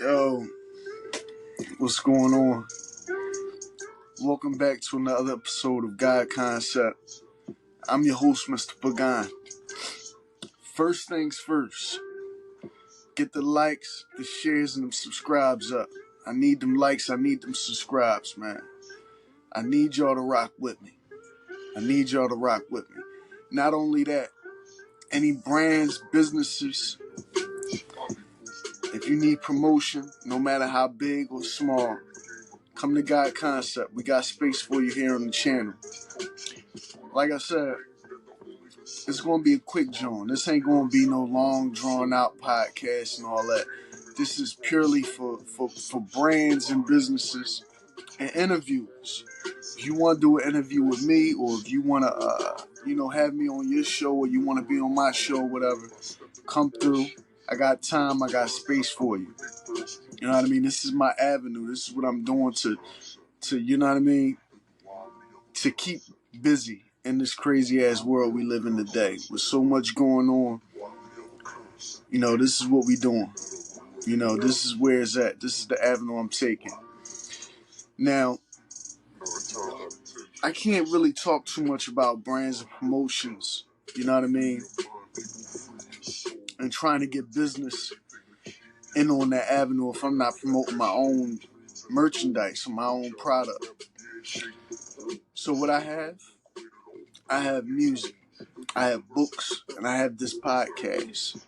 Yo, what's going on? Welcome back to another episode of God Concept. I'm your host, Mr. Pagan. First things first, get the likes, the shares, and them subscribes up. I need them likes, I need them subscribes, man. I need y'all to rock with me. Not only that, any brands, businesses, if you need promotion, no matter how big or small, come to God Concept. We got space for you here on the channel. Like I said, it's going to be a quick joint. This ain't going to be no long, drawn-out podcast and all that. This is purely for brands and businesses and interviews. If you want to do an interview with me, or if you want to, have me on your show, or you want to be on my show, whatever, come through. I got time. I got space for you. You know what I mean? This is my avenue. This is what I'm doing to you know what I mean? To keep busy in this crazy ass world we live in today, with so much going on. This is what we doing. This is where it's at. This is the avenue I'm taking. Now, I can't really talk too much about brands and promotions, you know what I mean? And trying to get business in on that avenue if I'm not promoting my own merchandise or my own product. So what I have music, I have books, and I have this podcast.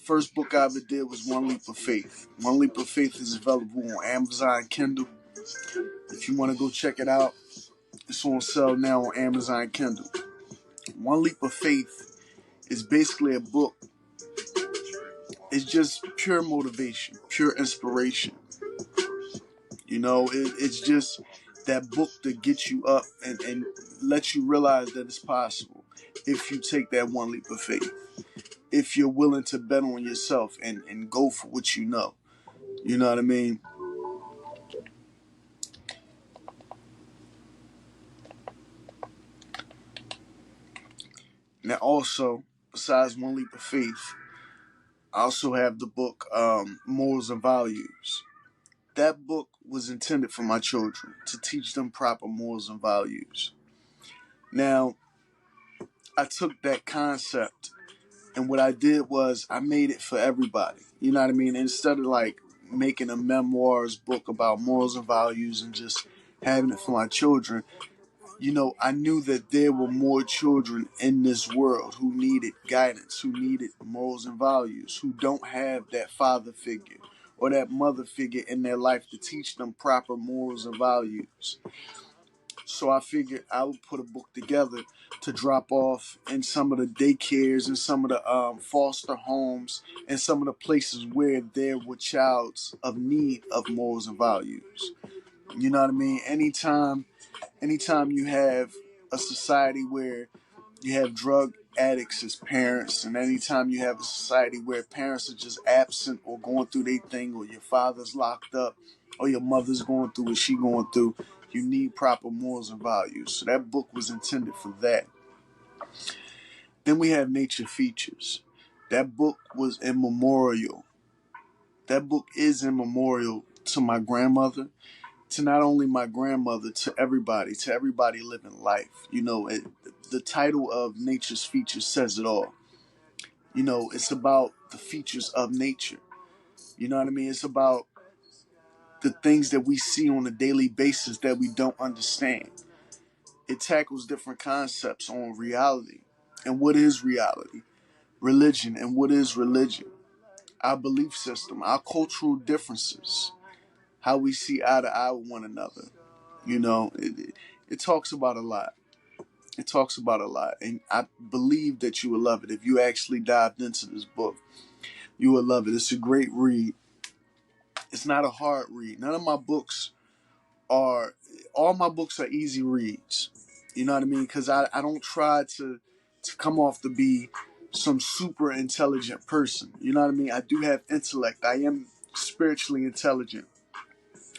First book I ever did was One Leap of Faith. One Leap of Faith is available on Amazon Kindle. If you want to go check it out, it's on sale now on Amazon Kindle. One Leap of Faith is basically a book. It's just pure motivation, pure inspiration. It's just that book that gets you up and lets you realize that it's possible if you take that one leap of faith. If you're willing to bet on yourself and go for what you know. You know what I mean? Now also, besides One Leap of Faith, I also have the book Morals and Values. That book was intended for my children, to teach them proper morals and values. Now, I took that concept and what I did was I made it for everybody. You know what I mean? Instead of like making a memoirs book about morals and values and just having it for my children, I knew that there were more children in this world who needed guidance, who needed morals and values, who don't have that father figure or that mother figure in their life to teach them proper morals and values. So I figured I would put a book together to drop off in some of the daycares and some of the foster homes and some of the places where there were childs of need of morals and values. You know what I mean? Anytime you have a society where you have drug addicts as parents, and anytime you have a society where parents are just absent or going through their thing, or your father's locked up, or your mother's going through what she going through, you need proper morals and values. So that book was intended for that. Then we have Nature Features. That book was in memorial. That book is in memorial to my grandmother, to not only my grandmother, to everybody living life. The title of Nature's Features says it all. It's about the features of nature. You know what I mean? It's about the things that we see on a daily basis that we don't understand. It tackles different concepts on reality and what is reality, religion and what is religion, our belief system, our cultural differences, how we see eye to eye with one another. It talks about a lot. And I believe that you will love it. If you actually dived into this book, you will love it. It's a great read. It's not a hard read. All my books are easy reads. You know what I mean? Because I don't try to come off to be some super intelligent person. You know what I mean? I do have intellect. I am spiritually intelligent.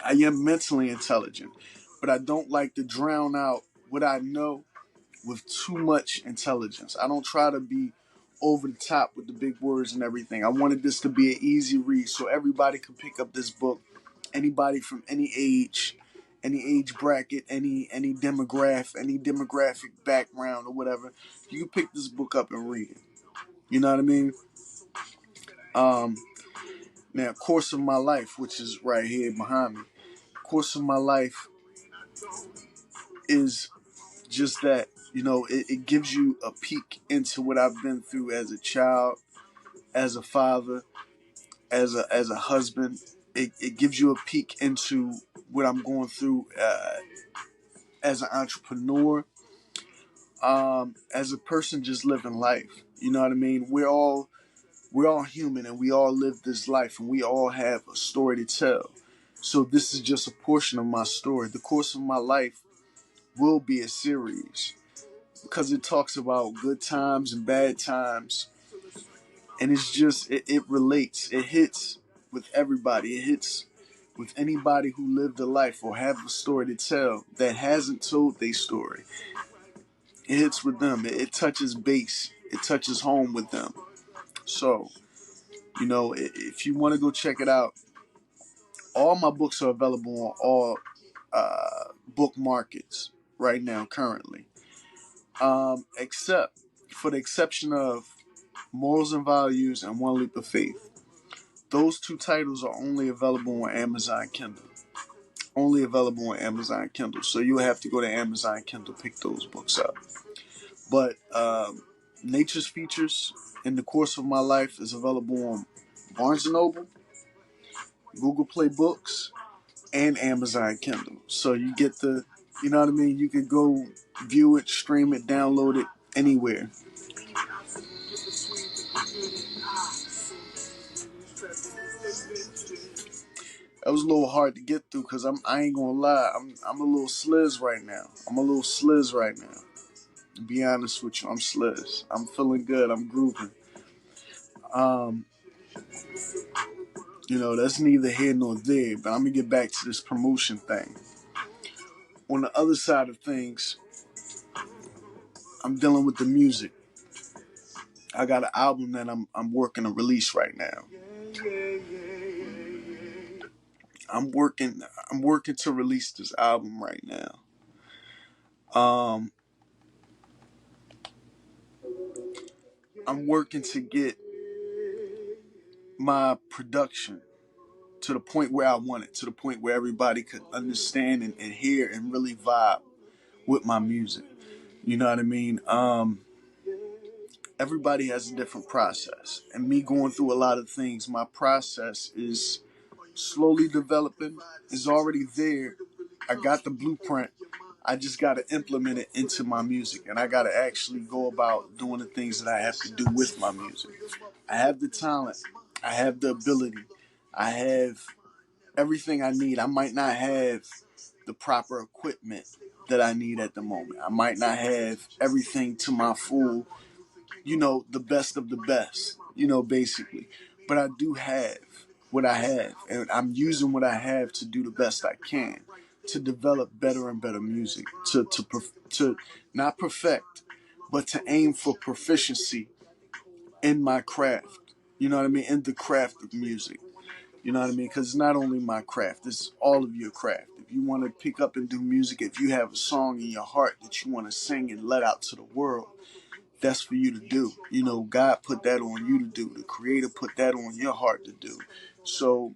I am mentally intelligent. But I don't like to drown out what I know with too much intelligence. I don't try to be over the top with the big words and everything. I wanted this to be an easy read so everybody could pick up this book. Anybody from any age bracket, any demographic background or whatever, you can pick this book up and read it. You know what I mean? Now, Course of My Life, which is right here behind me. Course of My Life is just that. You know, it gives you a peek into what I've been through as a child, as a father, as a husband. It gives you a peek into what I'm going through as an entrepreneur, as a person just living life. You know what I mean? We're all human and we all live this life and we all have a story to tell. So this is just a portion of my story. The Course of My Life will be a series because it talks about good times and bad times. And it's just, it relates, it hits with everybody. It hits with anybody who lived a life or have a story to tell that hasn't told their story. It hits with them. It touches base. It touches home with them. So, you know, if you want to go check it out, all my books are available on all book markets right now, currently. Except for the exception of Morals and Values and One Leap of Faith. Those two titles are only available on Amazon Kindle. Only available on Amazon Kindle. So you'll have to go to Amazon Kindle, pick those books up. But Nature's Features in the Course of My Life is available on Barnes & Noble, Google Play Books, and Amazon Kindle. So you get the, you know what I mean? You can go view it, stream it, download it anywhere. That was a little hard to get through because I ain't gonna lie, I'm a little sliz right now. To be honest with you, I'm sliz. I'm feeling good. I'm grooving. Um, you know, that's neither here nor there, but I'm gonna get back to this promotion thing. On the other side of things, I'm dealing with the music. I got an album that I'm working to release right now. I'm working to release this album right now. I'm working to get my production to the point where I want it, to the point where everybody could understand and hear and really vibe with my music. You know what I mean? Everybody has a different process. And me going through a lot of things, my process is slowly developing. It's already there. I got the blueprint. I just got to implement it into my music. And I got to actually go about doing the things that I have to do with my music. I have the talent. I have the ability. I have everything I need. I might not have the proper equipment that I need at the moment. I might not have everything to my full, you know, the best of the best, you know, basically. But I do have what I have, and I'm using what I have to do the best I can to develop better and better music, to not perfect, but to aim for proficiency in my craft. You know what I mean? In the craft of music. You know what I mean? Because it's not only my craft, it's all of your craft. If you want to pick up and do music, if you have a song in your heart that you want to sing and let out to the world, that's for you to do. You know, God put that on you to do. The Creator put that on your heart to do. So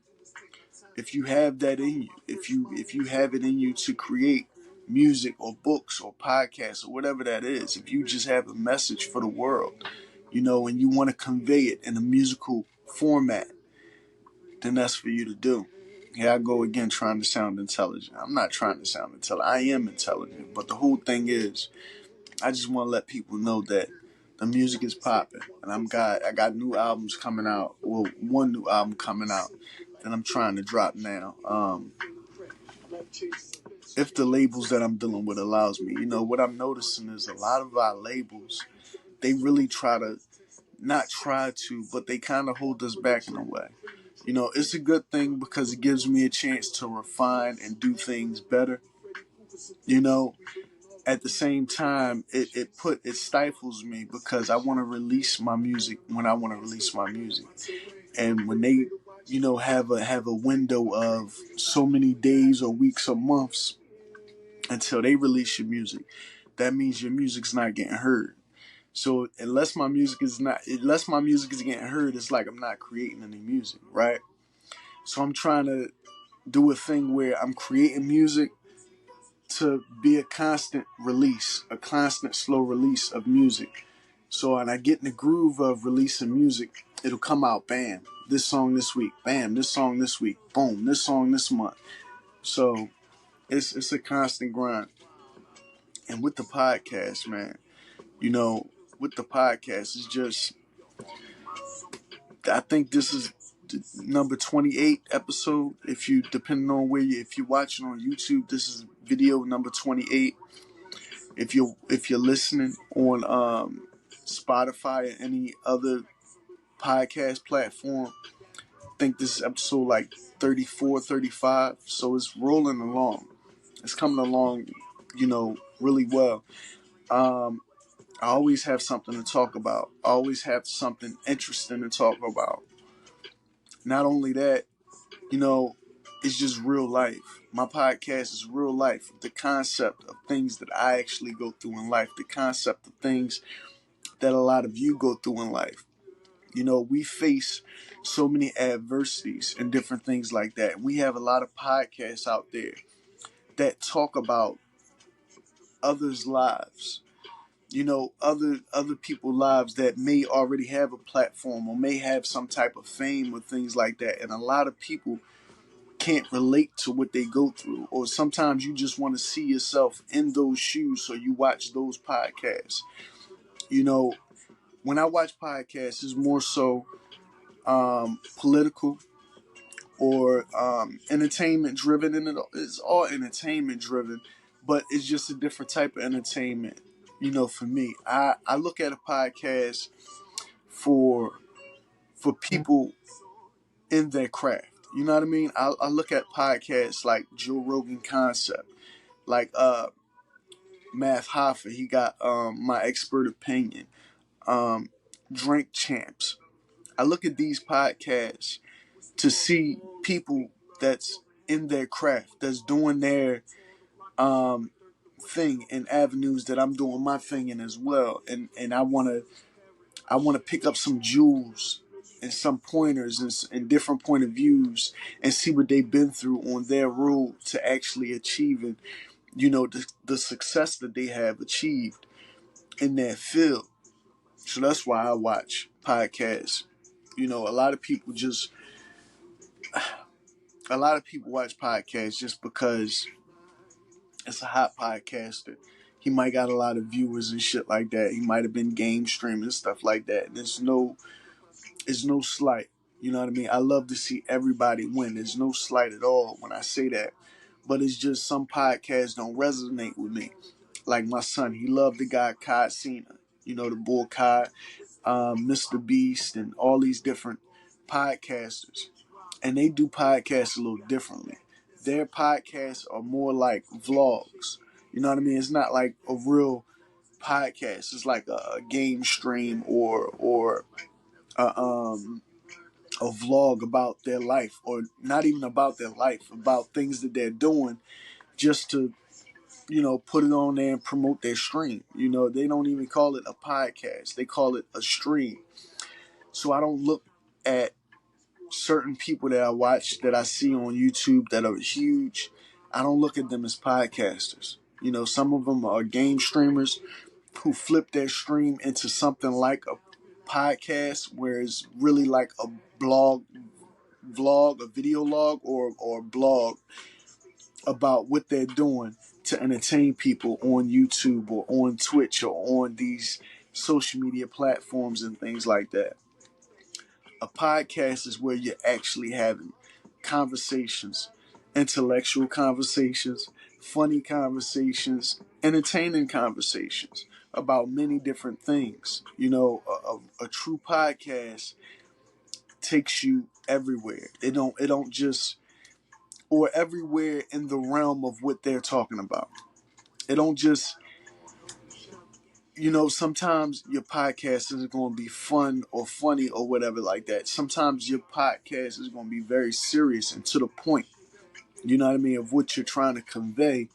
if you have that in you, if you have it in you to create music or books or podcasts or whatever that is, if you just have a message for the world, you know, and you want to convey it in a musical format, then that's for you to do. Here I go again trying to sound intelligent. I'm not trying to sound intelligent. I am intelligent. But the whole thing is, I just want to let people know that the music is popping. And I got new albums coming out. Well, one new album coming out that I'm trying to drop now. If the labels that I'm dealing with allows me. You know, what I'm noticing is a lot of our labels, they really not try to, but they kind of hold us back in a way. You know, it's a good thing because it gives me a chance to refine and do things better. You know, at the same time, it stifles me because I want to release my music when I want to release my music. And when they, have a window of so many days or weeks or months until they release your music, that means your music's not getting heard. So unless my music is getting heard, it's like I'm not creating any music, right? So I'm trying to do a thing where I'm creating music to be a constant release, a constant slow release of music. So when I get in the groove of releasing music, it'll come out, bam, this song this week, bam, this song this week, boom, this song this month. So it's a constant grind. And with the podcast, man, with the podcast, it's just, I think this is number 28 episode. If you, depending on if you're watching on YouTube, this is video number 28. If you're listening on Spotify or any other podcast platform, I think this is episode like 34, 35. So it's rolling along. It's coming along, really well. I always have something to talk about. I always have something interesting to talk about. Not only that, it's just real life. My podcast is real life. The concept of things that I actually go through in life. The concept of things that a lot of you go through in life. We face so many adversities and different things like that. We have a lot of podcasts out there that talk about others' lives. Other people's lives that may already have a platform or may have some type of fame or things like that. And a lot of people can't relate to what they go through, or sometimes you just want to see yourself in those shoes, so you watch those podcasts. When I watch podcasts, it's more so political or entertainment driven, and it's all entertainment driven, but it's just a different type of entertainment. For me, I look at a podcast for people in their craft. You know what I mean? I look at podcasts like Joe Rogan Concept, like Math Hoffa. He got My Expert Opinion, um, Drink Champs. I look at these podcasts to see people that's in their craft, that's doing their thing in avenues that I'm doing my thing in as well, and I want to pick up some jewels and some pointers and different point of views and see what they've been through on their road to actually achieving, the success that they have achieved in that field. So that's why I watch podcasts. A lot of people watch podcasts just because it's a hot podcaster. He might got a lot of viewers and shit like that. He might have been game streaming and stuff like that. And it's no slight. You know what I mean? I love to see everybody win. There's no slight at all when I say that. But it's just some podcasts don't resonate with me. Like my son, he loved the guy Kai Cena. The bull Kai, Mr. Beast, and all these different podcasters. And they do podcasts a little differently. Their podcasts are more like vlogs. You know what I mean? It's not like a real podcast. It's like a game stream or a, a vlog about their life, or not even about their life, about things that they're doing just to, put it on there and promote their stream. They don't even call it a podcast. They call it a stream. So I don't look at certain people that I watch, that I see on YouTube that are huge. I don't look at them as podcasters. Some of them are game streamers who flip their stream into something like a podcast, where it's really like a vlog, a video log, or blog about what they're doing to entertain people on YouTube or on Twitch or on these social media platforms and things like that. A podcast is where you're actually having conversations, intellectual conversations, funny conversations, entertaining conversations about many different things. A true podcast takes you everywhere. It don't just, or everywhere in the realm of what they're talking about. It don't just sometimes your podcast isn't going to be fun or funny or whatever like that. Sometimes your podcast is going to be very serious and to the point, you know what I mean, of what you're trying to convey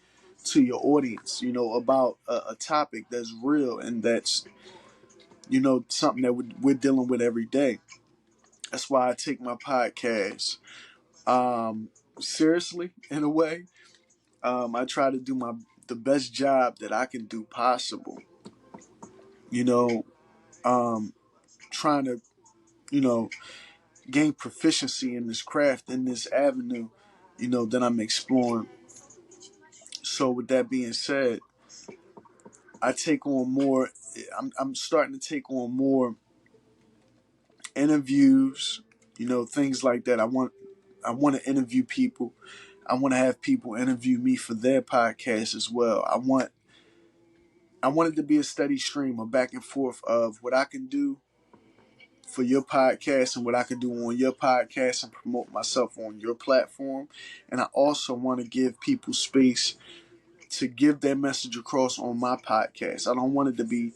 to your audience, about a topic that's real and that's, something that we're dealing with every day. That's why I take my podcast seriously in a way. I try to do the best job that I can do possible. You know, um, trying to you know gain proficiency in this craft in this avenue, that I'm exploring. So with that being said, I take on more. I'm starting to take on more interviews, things like that. I want to interview people. I want to have people interview me for their podcast as well. I want it to be a steady stream of back and forth of what I can do for your podcast and what I can do on your podcast and promote myself on your platform. And I also want to give people space to give their message across on my podcast. I don't want it to be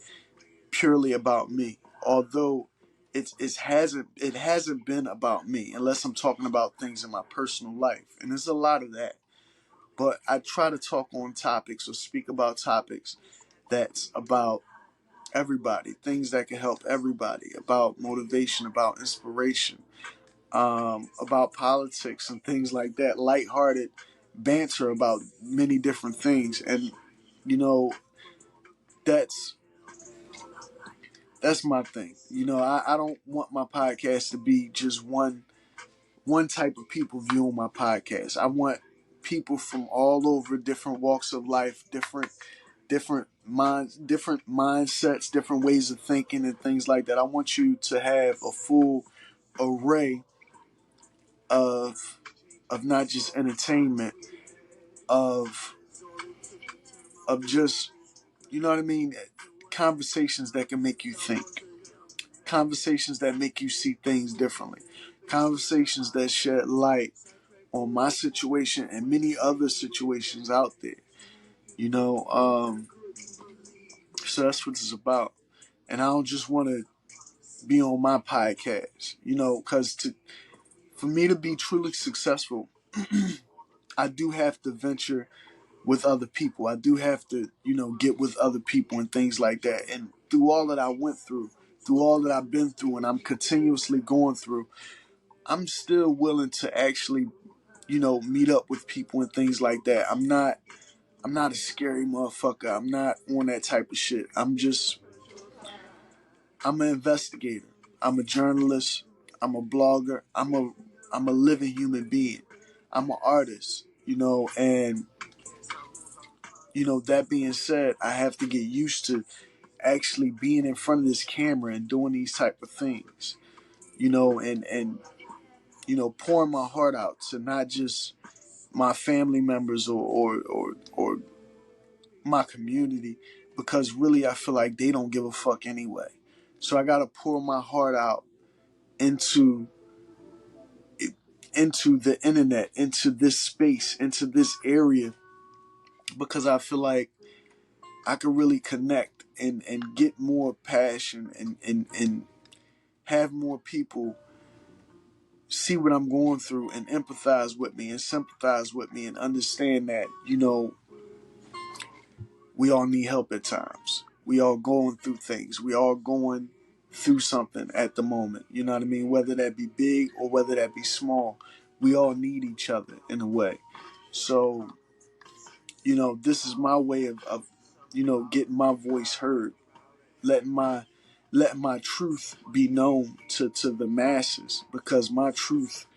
purely about me, although it hasn't been about me unless I'm talking about things in my personal life, and there's a lot of that. But I try to talk on topics or speak about topics that's about everybody, things that can help everybody, about motivation, about inspiration, about politics and things like that, lighthearted banter about many different things. And you know that's that's my thing. I don't want my podcast to be just one type of people viewing my podcast. I want people from all over, different walks of life, different minds, different mindsets, different ways of thinking and things like that. I want you to have a full array of not just entertainment, of just, you know what I mean, conversations that can make you think, conversations that make you see things differently, conversations that shed light on my situation and many other situations out there. You know, so that's what it's about. And I don't just want to be on my podcast, because for me to be truly successful, I do have to venture with other people. I do have to, get with other people and things like that. And through all that I went through all that I've been through, and I'm continuously going through, I'm still willing to actually, meet up with people and things like that. I'm not a scary motherfucker. I'm not on that type of shit. I'm an investigator. I'm a journalist. I'm a blogger. I'm a living human being. I'm an artist, and that being said, I have to get used to actually being in front of this camera and doing these type of things, and pouring my heart out to not just my family members or my community, because really I feel like they don't give a fuck anyway. So I gotta pour my heart out into the internet, into this space, into this area, because I feel like I can really connect and get more passion and have more people see what I'm going through and empathize with me and sympathize with me and understand that, we all need help at times. We all going through things. We all going through something at the moment. You know what I mean? Whether that be big or whether that be small, we all need each other in a way. So, this is my way of getting my voice heard, letting my truth be known to the masses, because my truth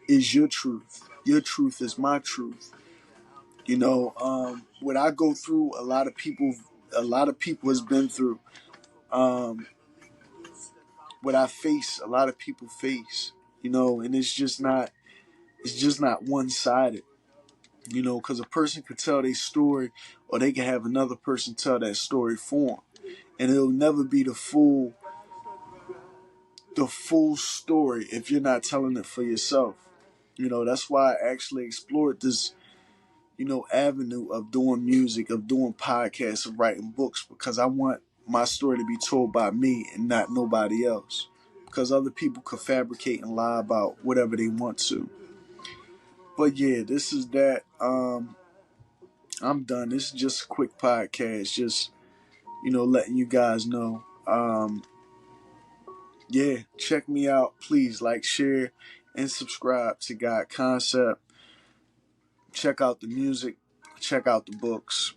is your truth. Your truth is my truth. What I go through, a lot of people has been through. What I face, a lot of people face. And it's just not one sided. Because a person could tell their story, or they can have another person tell that story for them, and it'll never be the full story if you're not telling it for yourself. That's why I actually explored this, avenue of doing music, of doing podcasts, of writing books, because I want my story to be told by me and not nobody else. Because other people could fabricate and lie about whatever they want to. But yeah, this is that. I'm done. This is just a quick podcast. Just, letting you guys know. Yeah, check me out. Please like, share, and subscribe to God Concept. Check out the music. Check out the books.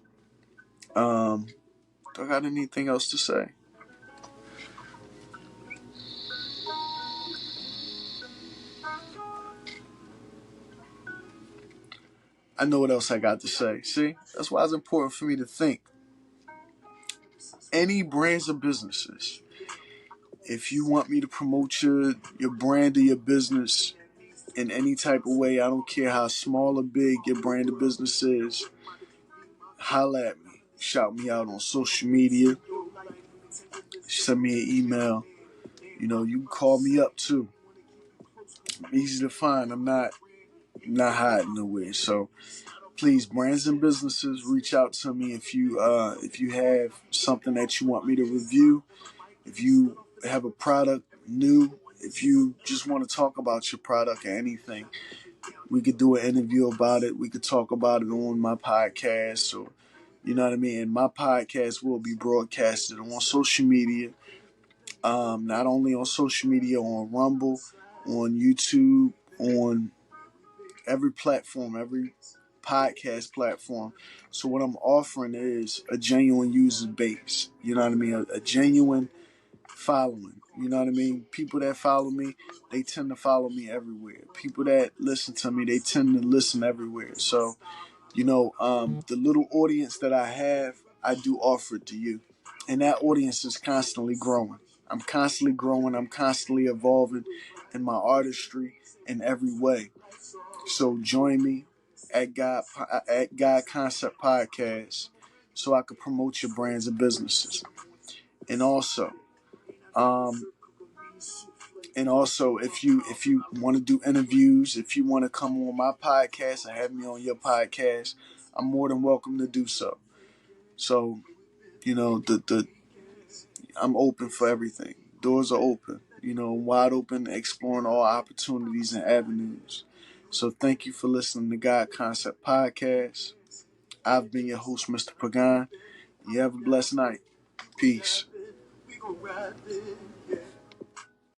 Do I got anything else to say? I know what else I got to say. See, that's why it's important for me to think. Any brands or businesses, if you want me to promote your brand or your business in any type of way, I don't care how small or big your brand or business is, holla at me. Shout me out on social media. Send me an email. You can call me up too. I'm easy to find. I'm not hiding nowhere. So please, brands and businesses, reach out to me if you have something that you want me to review. If you have a product new, if you just want to talk about your product or anything, we could do an interview about it. We could talk about it on my podcast, or you know what I mean. And my podcast will be broadcasted on social media. Not only on social media, on Rumble, on YouTube, on every platform, every podcast platform. So what I'm offering is a genuine user base. You know what I mean? A genuine following. You know what I mean? People that follow me, they tend to follow me everywhere. People that listen to me, they tend to listen everywhere. So, the little audience that I have, I do offer it to you. And that audience is constantly growing. I'm constantly growing. I'm constantly evolving in my artistry in every way. So join me at God Concept Podcast so I can promote your brands and businesses. And also, um, if you want to do interviews, if you want to come on my podcast and have me on your podcast, I'm more than welcome to do so. So, the I'm open for everything. Doors are open, wide open, exploring all opportunities and avenues. So thank you for listening to God Concept Podcast. I've been your host, Mr. Pagan. You have a blessed night. Peace.